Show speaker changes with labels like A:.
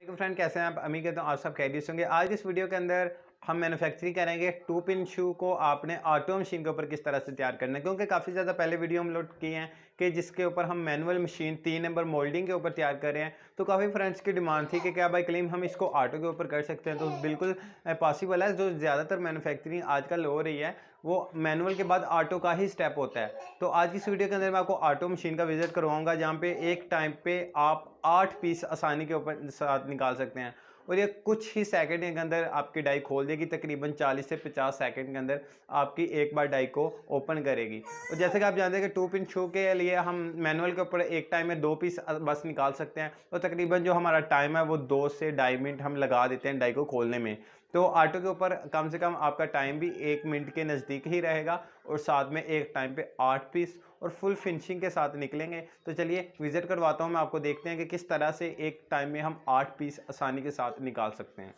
A: Friend, कैसे हैं आप? उम्मीद करता हूँ आप सब खैरियत होंगे। आज इस वीडियो के अंदर हम मैन्युफैक्चरिंग करेंगे 2 पिन शू को आपने ऑटो मशीन के ऊपर किस तरह से तैयार करना है, क्योंकि काफ़ी ज़्यादा पहले वीडियो हम लोड किए हैं कि जिसके ऊपर हम मैनुअल मशीन 3 नंबर मोल्डिंग के ऊपर तैयार कर रहे हैं। तो काफ़ी फ्रेंड्स की डिमांड थी कि क्या भाई क्लीम हम इसको ऑटो के ऊपर कर सकते हैं, तो बिल्कुल पॉसिबल है। जो ज़्यादातर मैन्युफैक्चरिंग आजकल हो रही है वो मैनुअल के बाद ऑटो का ही स्टेप होता है। तो आज की इस वीडियो के अंदर मैं आपको ऑटो मशीन का विजिट करवाऊंगा, जहाँ पे एक टाइम पे आप 8 पीस आसानी के ऊपर साथ निकाल सकते हैं और ये कुछ ही सेकंड के अंदर आपकी डाई खोल देगी। तकरीबन 40 से 50 सेकंड के अंदर आपकी एक बार डाई को ओपन करेगी। और जैसे कि आप जानते हैं कि 2 पिन शू के लिए हम मैनुअल के ऊपर एक टाइम में 2 पीस बस निकाल सकते हैं। तो तकरीबन जो हमारा टाइम है वो 2 से 2.5 मिनट हम लगा देते हैं डाई को खोलने में। तो ऑटो के ऊपर कम से कम आपका टाइम भी 1 मिनट के नज़दीक ही रहेगा और साथ में एक टाइम पे 8 पीस और फुल फिनिशिंग के साथ निकलेंगे। तो चलिए विजिट करवाता हूँ मैं आपको, देखते हैं कि किस तरह से एक टाइम में हम 8 पीस आसानी के साथ निकाल सकते हैं।